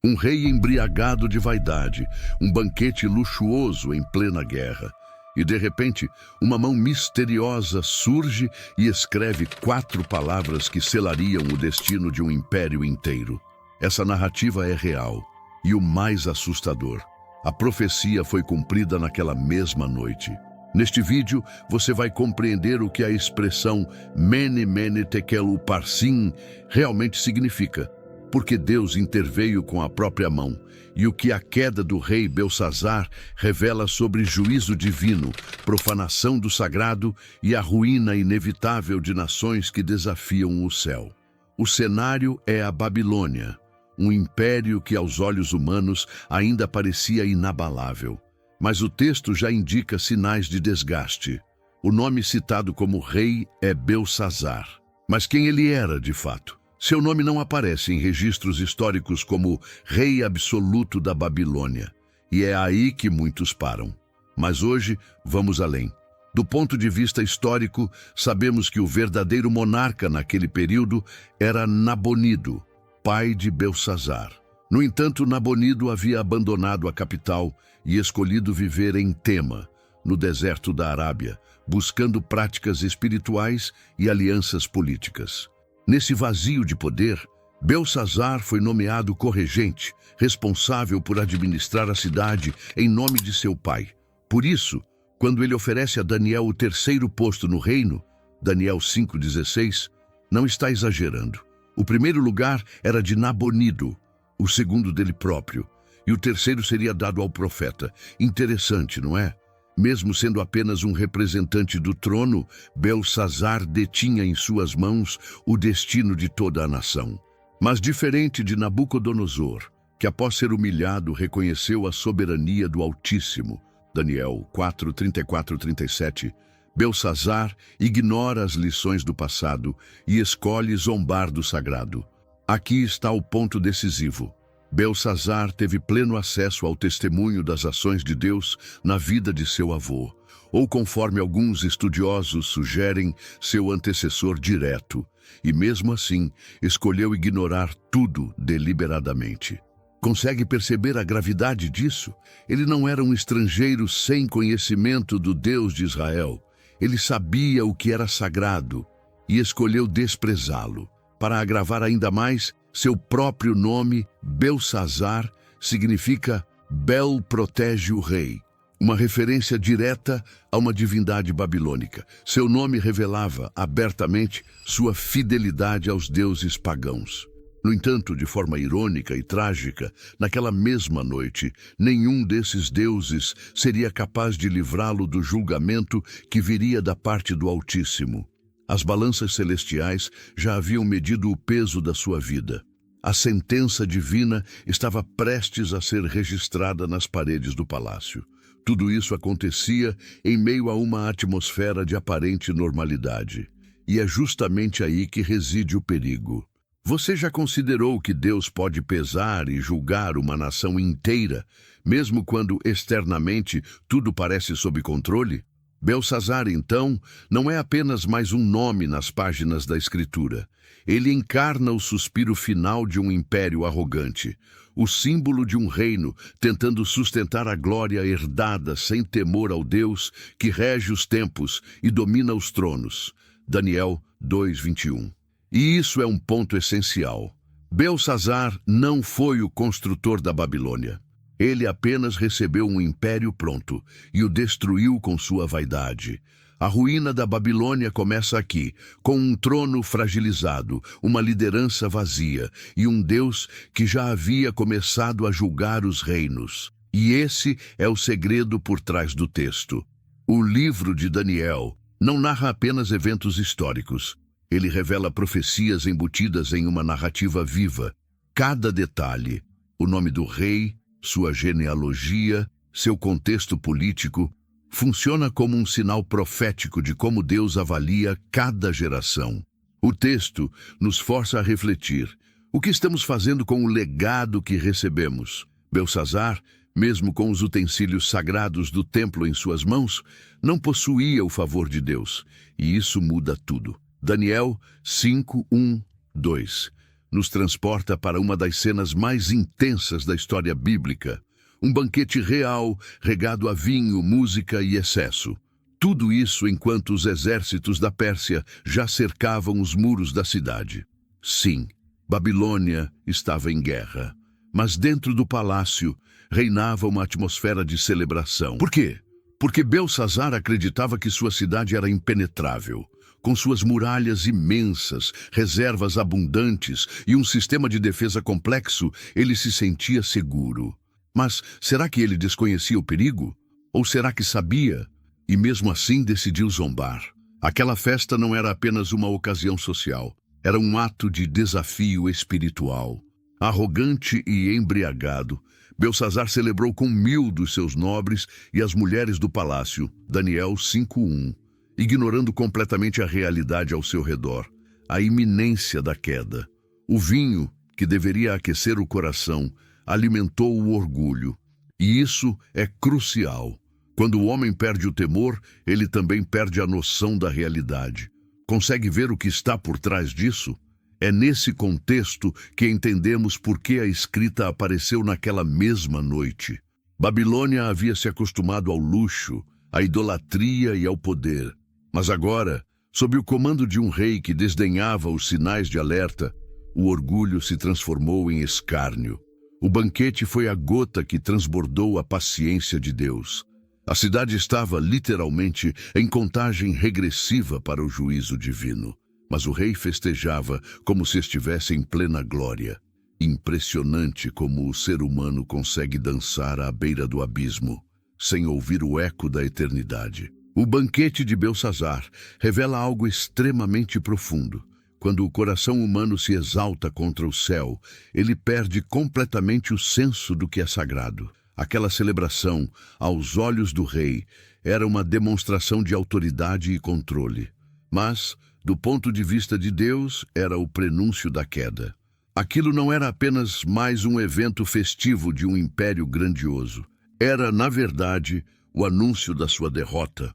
Um rei embriagado de vaidade, um banquete luxuoso em plena guerra. E, de repente, uma mão misteriosa surge e escreve 4 palavras que selariam o destino de um império inteiro. Essa narrativa é real. E o mais assustador, a profecia foi cumprida naquela mesma noite. Neste vídeo, você vai compreender o que a expressão Mene Mene Tekel Upharsin realmente significa, porque Deus interveio com a própria mão, e o que a queda do rei Belsazar revela sobre juízo divino, profanação do sagrado e a ruína inevitável de nações que desafiam o céu. O cenário é a Babilônia, um império que aos olhos humanos ainda parecia inabalável. Mas o texto já indica sinais de desgaste. O nome citado como rei é Belsazar. Mas quem ele era, de fato? Seu nome não aparece em registros históricos como rei absoluto da Babilônia. E é aí que muitos param. Mas hoje, vamos além. Do ponto de vista histórico, sabemos que o verdadeiro monarca naquele período era Nabonido, pai de Belsazar. No entanto, Nabonido havia abandonado a capital e escolhido viver em Tema, no deserto da Arábia, buscando práticas espirituais e alianças políticas. Nesse vazio de poder, Belsazar foi nomeado corregente, responsável por administrar a cidade em nome de seu pai. Por isso, quando ele oferece a Daniel o 3º posto no reino, Daniel 5,16, não está exagerando. O primeiro lugar era de Nabonido, o segundo dele próprio, e o 3º seria dado ao profeta. Interessante, não é? Mesmo sendo apenas um representante do trono, Belsazar detinha em suas mãos o destino de toda a nação. Mas diferente de Nabucodonosor, que após ser humilhado reconheceu a soberania do Altíssimo, Daniel 4, 34, 37, Belsazar ignora as lições do passado e escolhe zombar do sagrado. Aqui está o ponto decisivo. Belsazar teve pleno acesso ao testemunho das ações de Deus na vida de seu avô, ou conforme alguns estudiosos sugerem, seu antecessor direto, e mesmo assim escolheu ignorar tudo deliberadamente. Consegue perceber a gravidade disso? Ele não era um estrangeiro sem conhecimento do Deus de Israel. Ele sabia o que era sagrado e escolheu desprezá-lo. Para agravar ainda mais, seu próprio nome, Belsazar, significa Bel protege o rei, uma referência direta a uma divindade babilônica. Seu nome revelava abertamente sua fidelidade aos deuses pagãos. No entanto, de forma irônica e trágica, naquela mesma noite, nenhum desses deuses seria capaz de livrá-lo do julgamento que viria da parte do Altíssimo. As balanças celestiais já haviam medido o peso da sua vida. A sentença divina estava prestes a ser registrada nas paredes do palácio. Tudo isso acontecia em meio a uma atmosfera de aparente normalidade. E é justamente aí que reside o perigo. Você já considerou que Deus pode pesar e julgar uma nação inteira, mesmo quando externamente tudo parece sob controle? Belsazar, então, não é apenas mais um nome nas páginas da Escritura. Ele encarna o suspiro final de um império arrogante, o símbolo de um reino tentando sustentar a glória herdada sem temor ao Deus que rege os tempos e domina os tronos. Daniel 2:21. E isso é um ponto essencial. Belsazar não foi o construtor da Babilônia. Ele apenas recebeu um império pronto e o destruiu com sua vaidade. A ruína da Babilônia começa aqui, com um trono fragilizado, uma liderança vazia e um Deus que já havia começado a julgar os reinos. E esse é o segredo por trás do texto. O livro de Daniel não narra apenas eventos históricos. Ele revela profecias embutidas em uma narrativa viva. Cada detalhe, o nome do rei, sua genealogia, seu contexto político, funciona como um sinal profético de como Deus avalia cada geração. O texto nos força a refletir. O que estamos fazendo com o legado que recebemos? Belsazar, mesmo com os utensílios sagrados do templo em suas mãos, não possuía o favor de Deus, e isso muda tudo. Daniel 5:1-2. nos transporta para uma das cenas mais intensas da história bíblica. Um banquete real, regado a vinho, música e excesso. Tudo isso enquanto os exércitos da Pérsia já cercavam os muros da cidade. Sim, Babilônia estava em guerra, mas dentro do palácio reinava uma atmosfera de celebração. Por quê? Porque Belsassar acreditava que sua cidade era impenetrável. Com suas muralhas imensas, reservas abundantes e um sistema de defesa complexo, ele se sentia seguro. Mas será que ele desconhecia o perigo? Ou será que sabia? E mesmo assim decidiu zombar. Aquela festa não era apenas uma ocasião social, era um ato de desafio espiritual. Arrogante e embriagado, Belsassar celebrou com 1000 dos seus nobres e as mulheres do palácio, Daniel 5:1, ignorando completamente a realidade ao seu redor, a iminência da queda. O vinho, que deveria aquecer o coração, alimentou o orgulho. E isso é crucial. Quando o homem perde o temor, ele também perde a noção da realidade. Consegue ver o que está por trás disso? É nesse contexto que entendemos por que a escrita apareceu naquela mesma noite. Babilônia havia se acostumado ao luxo, à idolatria e ao poder. Mas agora, sob o comando de um rei que desdenhava os sinais de alerta, o orgulho se transformou em escárnio. O banquete foi a gota que transbordou a paciência de Deus. A cidade estava, literalmente, em contagem regressiva para o juízo divino. Mas o rei festejava como se estivesse em plena glória. Impressionante como o ser humano consegue dançar à beira do abismo, sem ouvir o eco da eternidade. O banquete de Belsassar revela algo extremamente profundo. Quando o coração humano se exalta contra o céu, ele perde completamente o senso do que é sagrado. Aquela celebração, aos olhos do rei, era uma demonstração de autoridade e controle. Mas, do ponto de vista de Deus, era o prenúncio da queda. Aquilo não era apenas mais um evento festivo de um império grandioso. Era, na verdade, o anúncio da sua derrota.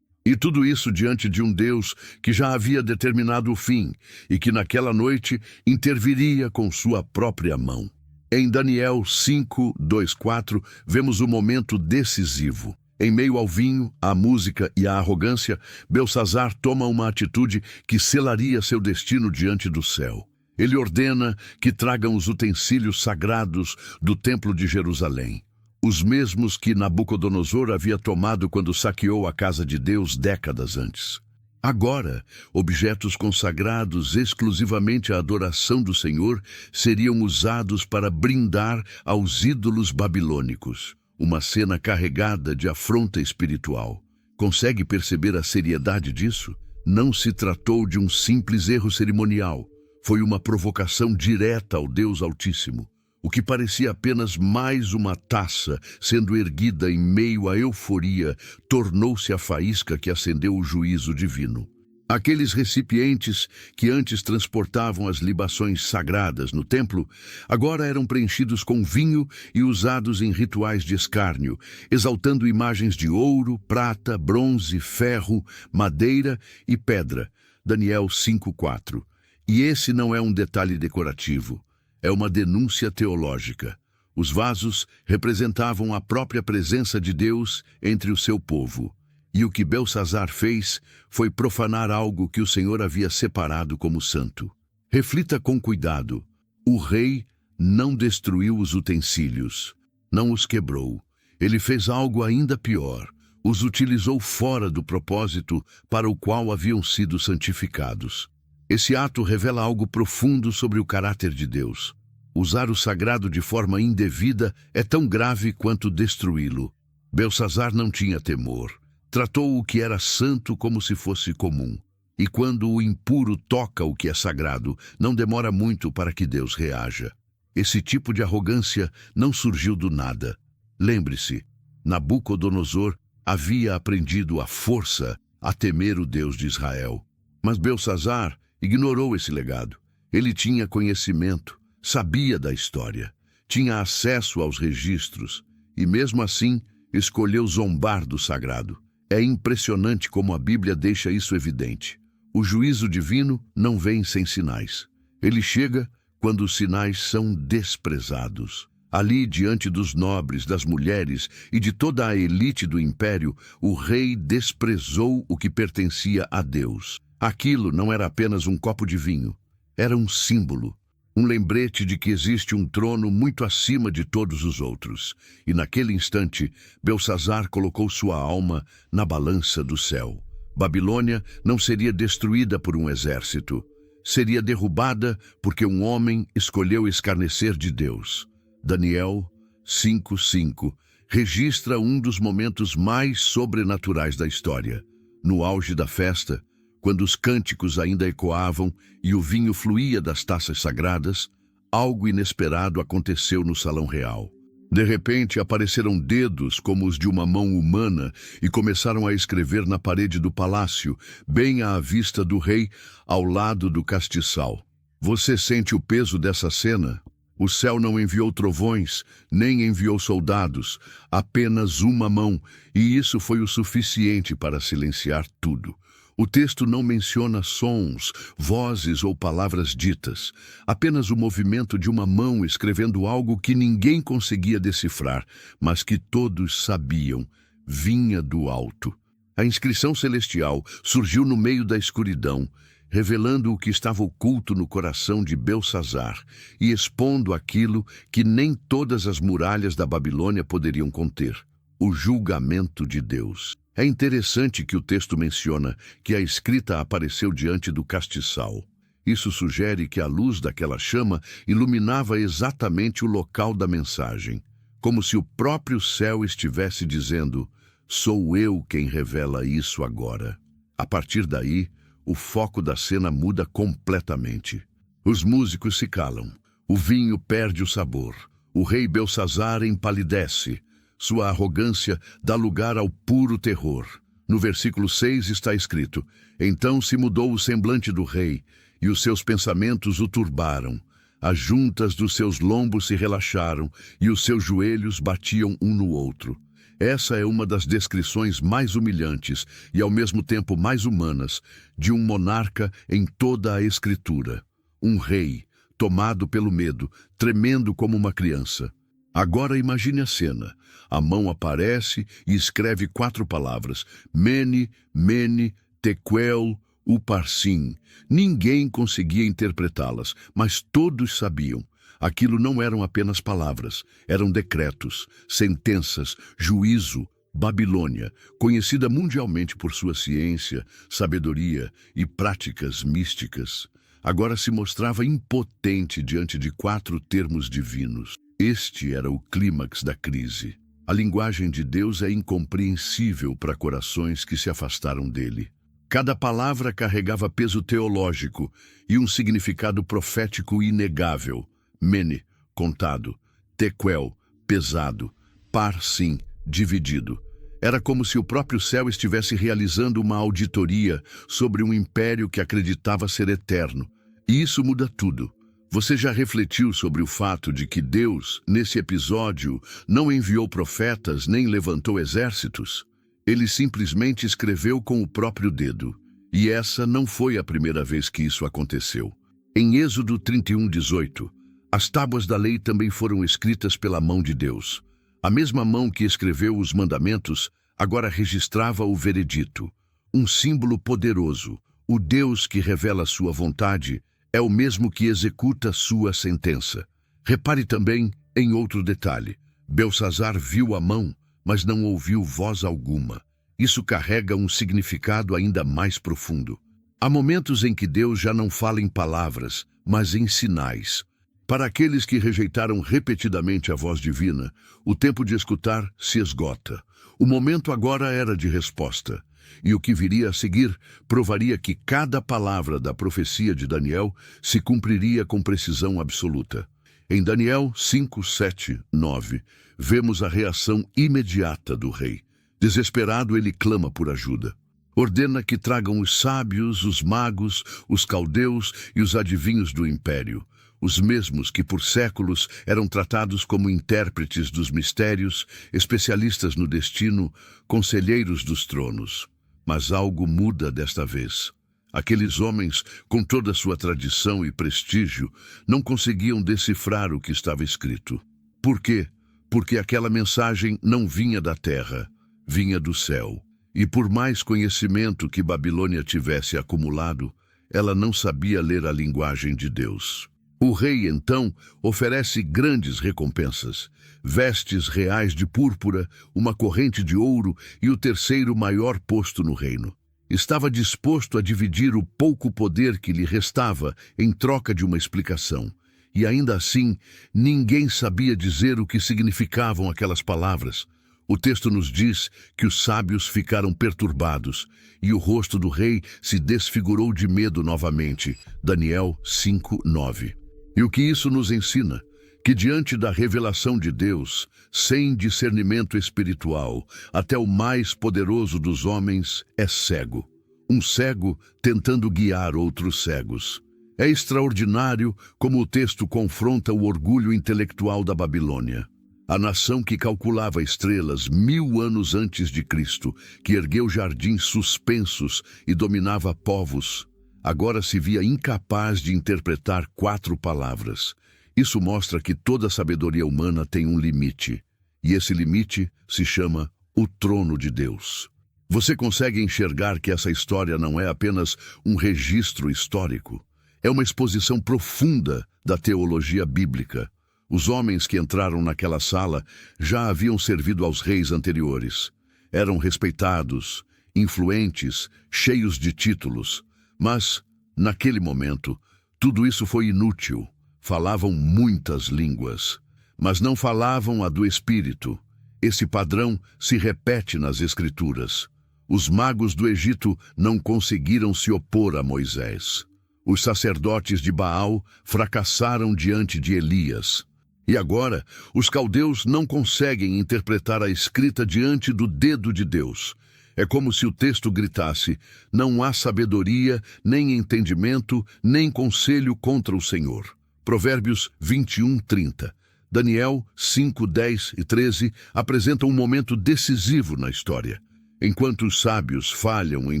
E tudo isso diante de um Deus que já havia determinado o fim e que naquela noite interviria com sua própria mão. Em Daniel 5:2-4, vemos o momento decisivo. Em meio ao vinho, à música e à arrogância, Belsassar toma uma atitude que selaria seu destino diante do céu. Ele ordena que tragam os utensílios sagrados do Templo de Jerusalém, os mesmos que Nabucodonosor havia tomado quando saqueou a casa de Deus décadas antes. Agora, objetos consagrados exclusivamente à adoração do Senhor seriam usados para brindar aos ídolos babilônicos. Uma cena carregada de afronta espiritual. Consegue perceber a seriedade disso? Não se tratou de um simples erro cerimonial. Foi uma provocação direta ao Deus Altíssimo. O que parecia apenas mais uma taça sendo erguida em meio à euforia, tornou-se a faísca que acendeu o juízo divino. Aqueles recipientes que antes transportavam as libações sagradas no templo, agora eram preenchidos com vinho e usados em rituais de escárnio, exaltando imagens de ouro, prata, bronze, ferro, madeira e pedra. Daniel 5:4. E esse não é um detalhe decorativo. É uma denúncia teológica. Os vasos representavam a própria presença de Deus entre o seu povo. E o que Belsassar fez foi profanar algo que o Senhor havia separado como santo. Reflita com cuidado. O rei não destruiu os utensílios, não os quebrou. Ele fez algo ainda pior. Os utilizou fora do propósito para o qual haviam sido santificados. Esse ato revela algo profundo sobre o caráter de Deus. Usar o sagrado de forma indevida é tão grave quanto destruí-lo. Belsassar não tinha temor. Tratou o que era santo como se fosse comum. E quando o impuro toca o que é sagrado, não demora muito para que Deus reaja. Esse tipo de arrogância não surgiu do nada. Lembre-se, Nabucodonosor havia aprendido à força a temer o Deus de Israel. Mas Belsassar ignorou esse legado. Ele tinha conhecimento, sabia da história, tinha acesso aos registros e, mesmo assim, escolheu zombar do sagrado. É impressionante como a Bíblia deixa isso evidente. O juízo divino não vem sem sinais. Ele chega quando os sinais são desprezados. Ali, diante dos nobres, das mulheres e de toda a elite do império, o rei desprezou o que pertencia a Deus. Aquilo não era apenas um copo de vinho, era um símbolo, um lembrete de que existe um trono muito acima de todos os outros. E naquele instante, Belsazzar colocou sua alma na balança do céu. Babilônia não seria destruída por um exército, seria derrubada porque um homem escolheu escarnecer de Deus. Daniel 5:5 registra um dos momentos mais sobrenaturais da história. No auge da festa, quando os cânticos ainda ecoavam e o vinho fluía das taças sagradas, algo inesperado aconteceu no salão real. De repente, apareceram dedos como os de uma mão humana e começaram a escrever na parede do palácio, bem à vista do rei, ao lado do castiçal. Você sente o peso dessa cena? O céu não enviou trovões, nem enviou soldados, apenas uma mão, e isso foi o suficiente para silenciar tudo. O texto não menciona sons, vozes ou palavras ditas, apenas o movimento de uma mão escrevendo algo que ninguém conseguia decifrar, mas que todos sabiam, vinha do alto. A inscrição celestial surgiu no meio da escuridão, revelando o que estava oculto no coração de Belsazzar e expondo aquilo que nem todas as muralhas da Babilônia poderiam conter: o julgamento de Deus. É interessante que o texto menciona que a escrita apareceu diante do castiçal. Isso sugere que a luz daquela chama iluminava exatamente o local da mensagem, como se o próprio céu estivesse dizendo: sou eu quem revela isso agora. A partir daí, o foco da cena muda completamente. Os músicos se calam, o vinho perde o sabor, o rei Belsazzar empalidece, sua arrogância dá lugar ao puro terror. No versículo 6 está escrito: então se mudou o semblante do rei, e os seus pensamentos o turbaram. As juntas dos seus lombos se relaxaram, e os seus joelhos batiam um no outro. Essa é uma das descrições mais humilhantes e, ao mesmo tempo, mais humanas de um monarca em toda a Escritura. Um rei, tomado pelo medo, tremendo como uma criança. Agora imagine a cena. A mão aparece e escreve 4 palavras: Mene, Mene, Tekel, Uparsim. Ninguém conseguia interpretá-las, mas todos sabiam. Aquilo não eram apenas palavras, eram decretos, sentenças, juízo. Babilônia, conhecida mundialmente por sua ciência, sabedoria e práticas místicas, agora se mostrava impotente diante de 4 termos divinos. Este era o clímax da crise. A linguagem de Deus é incompreensível para corações que se afastaram dele. Cada palavra carregava peso teológico e um significado profético inegável. Mene, contado; Tekel, pesado; Parsim, dividido. Era como se o próprio céu estivesse realizando uma auditoria sobre um império que acreditava ser eterno. E isso muda tudo. Você já refletiu sobre o fato de que Deus, nesse episódio, não enviou profetas nem levantou exércitos? Ele simplesmente escreveu com o próprio dedo. E essa não foi a primeira vez que isso aconteceu. Em Êxodo 31:18, as tábuas da lei também foram escritas pela mão de Deus. A mesma mão que escreveu os mandamentos agora registrava o veredito. Um símbolo poderoso. O Deus que revela sua vontade é o mesmo que executa sua sentença. Repare também em outro detalhe. Belsazzar viu a mão, mas não ouviu voz alguma. Isso carrega um significado ainda mais profundo. Há momentos em que Deus já não fala em palavras, mas em sinais. Para aqueles que rejeitaram repetidamente a voz divina, o tempo de escutar se esgota. O momento agora era de resposta. E o que viria a seguir provaria que cada palavra da profecia de Daniel se cumpriria com precisão absoluta. Em Daniel 5, 7, 9, vemos a reação imediata do rei. Desesperado, ele clama por ajuda. Ordena que tragam os sábios, os magos, os caldeus e os adivinhos do império. Os mesmos que por séculos eram tratados como intérpretes dos mistérios, especialistas no destino, conselheiros dos tronos. Mas algo muda desta vez. Aqueles homens, com toda a sua tradição e prestígio, não conseguiam decifrar o que estava escrito. Por quê? Porque aquela mensagem não vinha da terra, vinha do céu. E por mais conhecimento que Babilônia tivesse acumulado, ela não sabia ler a linguagem de Deus. O rei, então, oferece grandes recompensas, vestes reais de púrpura, uma corrente de ouro e o terceiro maior posto no reino. Estava disposto a dividir o pouco poder que lhe restava em troca de uma explicação. E ainda assim, ninguém sabia dizer o que significavam aquelas palavras. O texto nos diz que os sábios ficaram perturbados e o rosto do rei se desfigurou de medo novamente. Daniel 5:9. E o que isso nos ensina? Que diante da revelação de Deus, sem discernimento espiritual, até o mais poderoso dos homens é cego. Um cego tentando guiar outros cegos. É extraordinário como o texto confronta o orgulho intelectual da Babilônia. A nação que calculava estrelas 1000 anos antes de Cristo, que ergueu jardins suspensos e dominava povos, agora se via incapaz de interpretar 4 palavras. Isso mostra que toda sabedoria humana tem um limite, e esse limite se chama o trono de Deus. Você consegue enxergar que essa história não é apenas um registro histórico, é uma exposição profunda da teologia bíblica. Os homens que entraram naquela sala já haviam servido aos reis anteriores. Eram respeitados, influentes, cheios de títulos. Mas, naquele momento, tudo isso foi inútil. Falavam muitas línguas, mas não falavam a do Espírito. Esse padrão se repete nas Escrituras. Os magos do Egito não conseguiram se opor a Moisés. Os sacerdotes de Baal fracassaram diante de Elias. E agora, os caldeus não conseguem interpretar a escrita diante do dedo de Deus. É como se o texto gritasse: não há sabedoria, nem entendimento, nem conselho contra o Senhor. Provérbios 21:30. Daniel 5:10 e 13 apresentam um momento decisivo na história. Enquanto os sábios falham em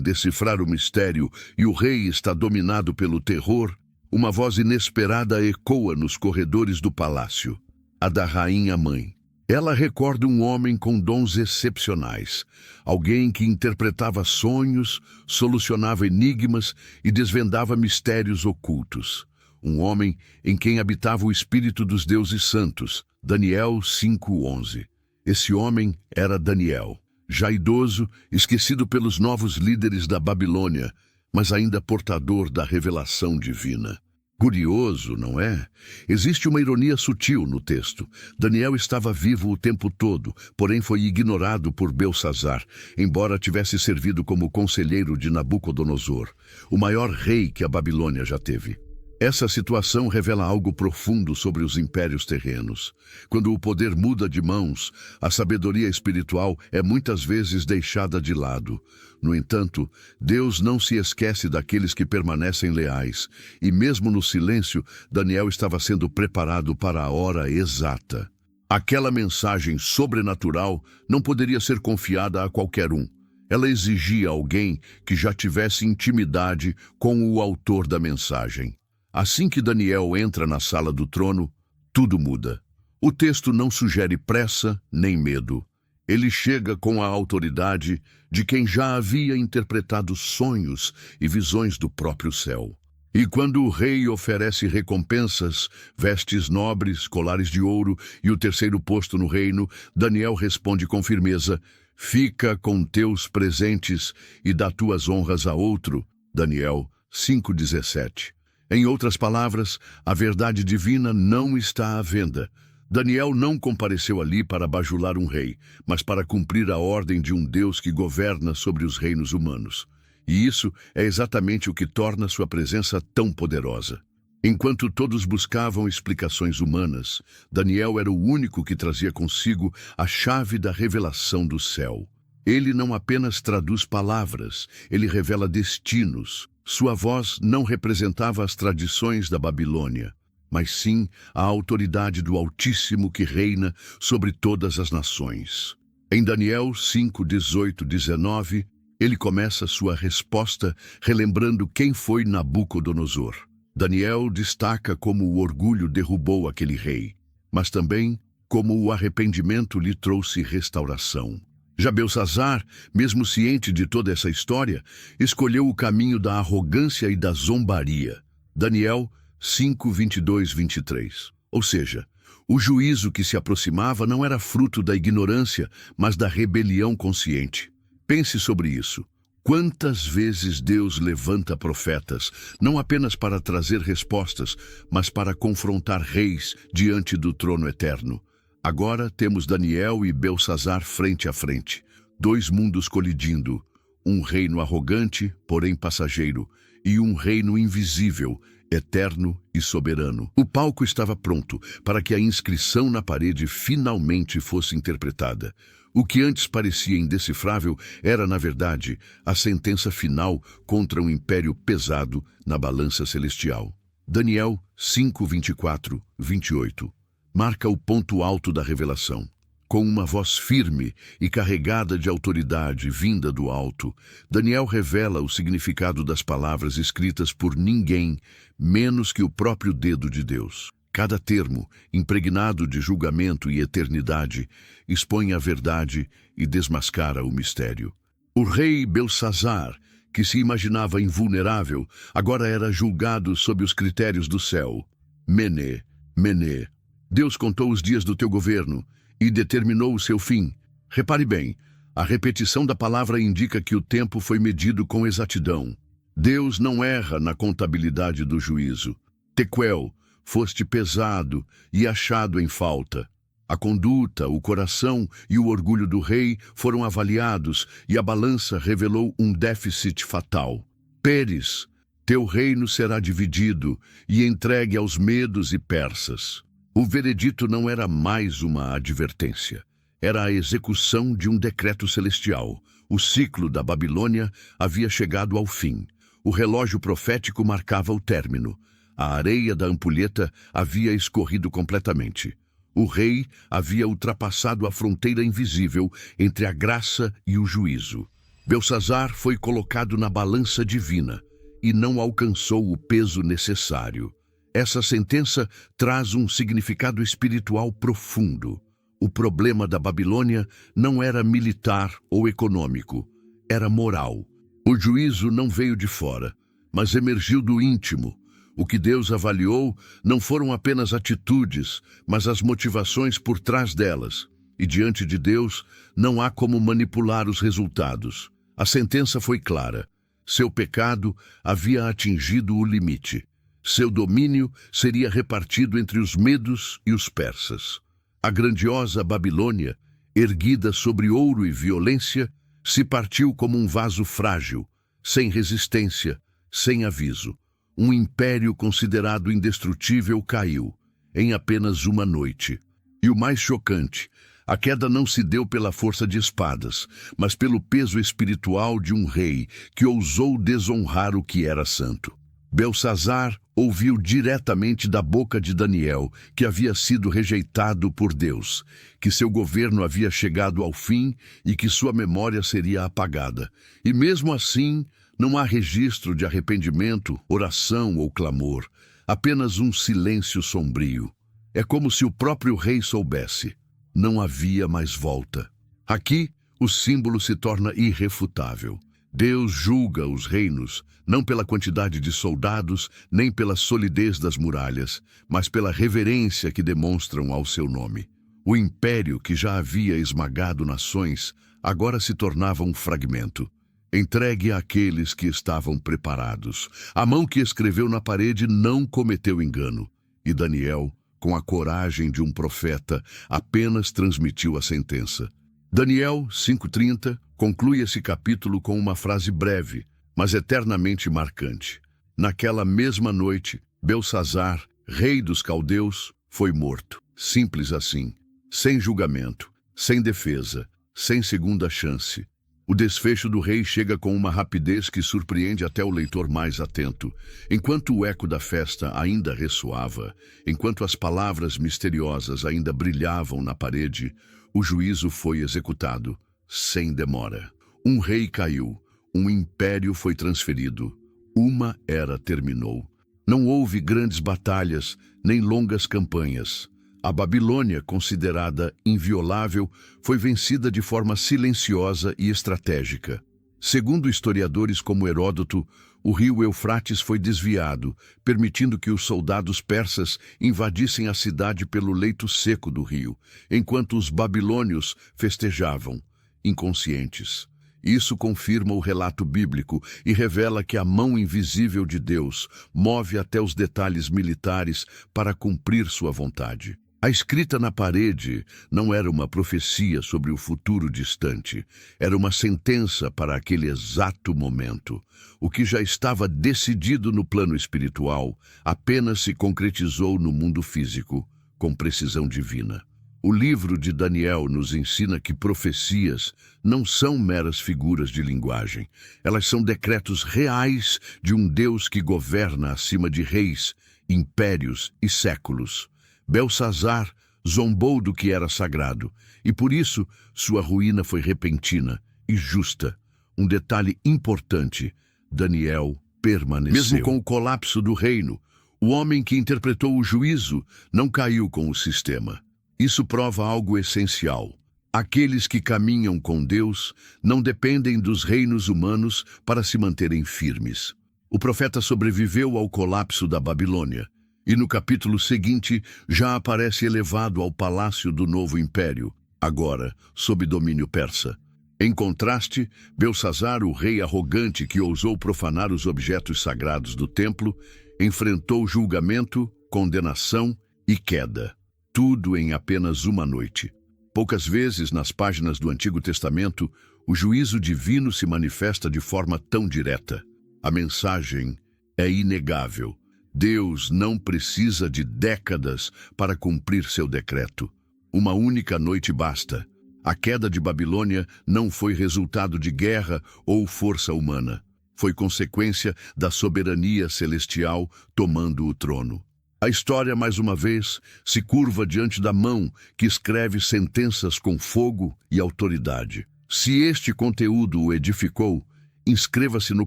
decifrar o mistério e o rei está dominado pelo terror, uma voz inesperada ecoa nos corredores do palácio, a da rainha-mãe. Ela recorda um homem com dons excepcionais, alguém que interpretava sonhos, solucionava enigmas e desvendava mistérios ocultos. Um homem em quem habitava o espírito dos deuses santos. Daniel 5:11. Esse homem era Daniel, já idoso, esquecido pelos novos líderes da Babilônia, mas ainda portador da revelação divina. Curioso, não é? Existe uma ironia sutil no texto. Daniel estava vivo o tempo todo, porém foi ignorado por Belsassar, embora tivesse servido como conselheiro de Nabucodonosor, o maior rei que a Babilônia já teve. Essa situação revela algo profundo sobre os impérios terrenos. Quando o poder muda de mãos, a sabedoria espiritual é muitas vezes deixada de lado. No entanto, Deus não se esquece daqueles que permanecem leais, e mesmo no silêncio, Daniel estava sendo preparado para a hora exata. Aquela mensagem sobrenatural não poderia ser confiada a qualquer um. Ela exigia alguém que já tivesse intimidade com o autor da mensagem. Assim que Daniel entra na sala do trono, tudo muda. O texto não sugere pressa nem medo. Ele chega com a autoridade de quem já havia interpretado sonhos e visões do próprio céu. E quando o rei oferece recompensas, vestes nobres, colares de ouro e o terceiro posto no reino, Daniel responde com firmeza: fica com teus presentes e dá tuas honras a outro. Daniel 5:17. Em outras palavras, a verdade divina não está à venda. Daniel não compareceu ali para bajular um rei, mas para cumprir a ordem de um Deus que governa sobre os reinos humanos. E isso é exatamente o que torna sua presença tão poderosa. Enquanto todos buscavam explicações humanas, Daniel era o único que trazia consigo a chave da revelação do céu. Ele não apenas traduz palavras, ele revela destinos. Sua voz não representava as tradições da Babilônia, mas sim a autoridade do Altíssimo que reina sobre todas as nações. Em Daniel 5:18-19, Ele começa sua resposta relembrando quem foi Nabucodonosor. Daniel destaca como o orgulho derrubou aquele rei, mas também como o arrependimento lhe trouxe restauração. Já Belsazar, mesmo ciente de toda essa história, escolheu o caminho da arrogância e da zombaria. Daniel 5, 22, 23. Ou seja, o juízo que se aproximava não era fruto da ignorância, mas da rebelião consciente. Pense sobre isso. Quantas vezes Deus levanta profetas, não apenas para trazer respostas, mas para confrontar reis diante do trono eterno? Agora temos Daniel e Belsazar frente a frente, dois mundos colidindo, um reino arrogante, porém passageiro, e um reino invisível, eterno e soberano. O palco estava pronto para que a inscrição na parede finalmente fosse interpretada. O que antes parecia indecifrável era, na verdade, a sentença final contra um império pesado na balança celestial. Daniel 5, 24, 28 marca o ponto alto da revelação. Com uma voz firme e carregada de autoridade vinda do alto, Daniel revela o significado das palavras escritas por ninguém menos que o próprio dedo de Deus. Cada termo, impregnado de julgamento e eternidade, expõe a verdade e desmascara o mistério. O rei Belsazar, que se imaginava invulnerável, agora era julgado sob os critérios do céu. Mene, Mene. Deus contou os dias do teu governo e determinou o seu fim. Repare bem, a repetição da palavra indica que o tempo foi medido com exatidão. Deus não erra na contabilidade do juízo. Tequel, foste pesado e achado em falta. A conduta, o coração e o orgulho do rei foram avaliados e a balança revelou um déficit fatal. Pérez, teu reino será dividido e entregue aos medos e persas. O veredito não era mais uma advertência. Era a execução de um decreto celestial. O ciclo da Babilônia havia chegado ao fim. O relógio profético marcava o término. A areia da ampulheta havia escorrido completamente. O rei havia ultrapassado a fronteira invisível entre a graça e o juízo. Belsazar foi colocado na balança divina e não alcançou o peso necessário. Essa sentença traz um significado espiritual profundo. O problema da Babilônia não era militar ou econômico, era moral. O juízo não veio de fora, mas emergiu do íntimo. O que Deus avaliou não foram apenas atitudes, mas as motivações por trás delas. E diante de Deus, não há como manipular os resultados. A sentença foi clara. Seu pecado havia atingido o limite. Seu domínio seria repartido entre os medos e os persas. A grandiosa Babilônia, erguida sobre ouro e violência, se partiu como um vaso frágil, sem resistência, sem aviso. Um império considerado indestrutível caiu, em apenas uma noite. E o mais chocante, a queda não se deu pela força de espadas, mas pelo peso espiritual de um rei que ousou desonrar o que era santo. Belsazar ouviu diretamente da boca de Daniel que havia sido rejeitado por Deus, que seu governo havia chegado ao fim e que sua memória seria apagada. E mesmo assim, não há registro de arrependimento, oração ou clamor, apenas um silêncio sombrio. É como se o próprio rei soubesse. Não havia mais volta. Aqui, o símbolo se torna irrefutável. Deus julga os reinos, não pela quantidade de soldados, nem pela solidez das muralhas, mas pela reverência que demonstram ao seu nome. O império que já havia esmagado nações, agora se tornava um fragmento, entregue àqueles que estavam preparados. A mão que escreveu na parede não cometeu engano, e Daniel, com a coragem de um profeta, apenas transmitiu a sentença. Daniel 5:30 conclui esse capítulo com uma frase breve, mas eternamente marcante. Naquela mesma noite, Belsazar, rei dos caldeus, foi morto. Simples assim, sem julgamento, sem defesa, sem segunda chance. O desfecho do rei chega com uma rapidez que surpreende até o leitor mais atento. Enquanto o eco da festa ainda ressoava, enquanto as palavras misteriosas ainda brilhavam na parede, o juízo foi executado, sem demora. Um rei caiu, Um império foi transferido. Uma era terminou. Não houve grandes batalhas, nem longas campanhas. A Babilônia, considerada inviolável, foi vencida de forma silenciosa e estratégica. Segundo historiadores como Heródoto, o rio Eufrates foi desviado, permitindo que os soldados persas invadissem a cidade pelo leito seco do rio, enquanto os babilônios festejavam, inconscientes. Isso confirma o relato bíblico e revela que a mão invisível de Deus move até os detalhes militares para cumprir sua vontade. A escrita na parede não era uma profecia sobre o futuro distante, era uma sentença para aquele exato momento. O que já estava decidido no plano espiritual apenas se concretizou no mundo físico, com precisão divina. O livro de Daniel nos ensina que profecias não são meras figuras de linguagem. Elas são decretos reais de um Deus que governa acima de reis, impérios e séculos. Belsazar zombou do que era sagrado, e por isso sua ruína foi repentina e justa. Um detalhe importante: Daniel permaneceu. Mesmo com o colapso do reino, o homem que interpretou o juízo não caiu com o sistema. Isso prova algo essencial. Aqueles que caminham com Deus não dependem dos reinos humanos para se manterem firmes. O profeta sobreviveu ao colapso da Babilônia, e no capítulo seguinte já aparece elevado ao palácio do novo império, agora sob domínio persa. Em contraste, Belsazar, o rei arrogante que ousou profanar os objetos sagrados do templo, enfrentou julgamento, condenação e queda. Tudo em apenas uma noite. Poucas vezes nas páginas do Antigo Testamento, o juízo divino se manifesta de forma tão direta. A mensagem é inegável. Deus não precisa de décadas para cumprir seu decreto. Uma única noite basta. A queda de Babilônia não foi resultado de guerra ou força humana. Foi consequência da soberania celestial tomando o trono. A história, mais uma vez, se curva diante da mão que escreve sentenças com fogo e autoridade. Se este conteúdo o edificou, inscreva-se no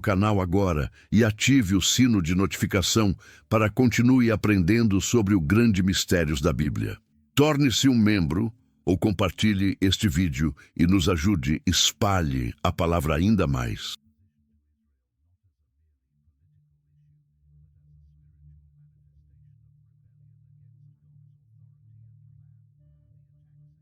canal agora e ative o sino de notificação para continue aprendendo sobre os grandes mistérios da Bíblia. Torne-se um membro ou compartilhe este vídeo e nos ajude, espalhe a palavra ainda mais.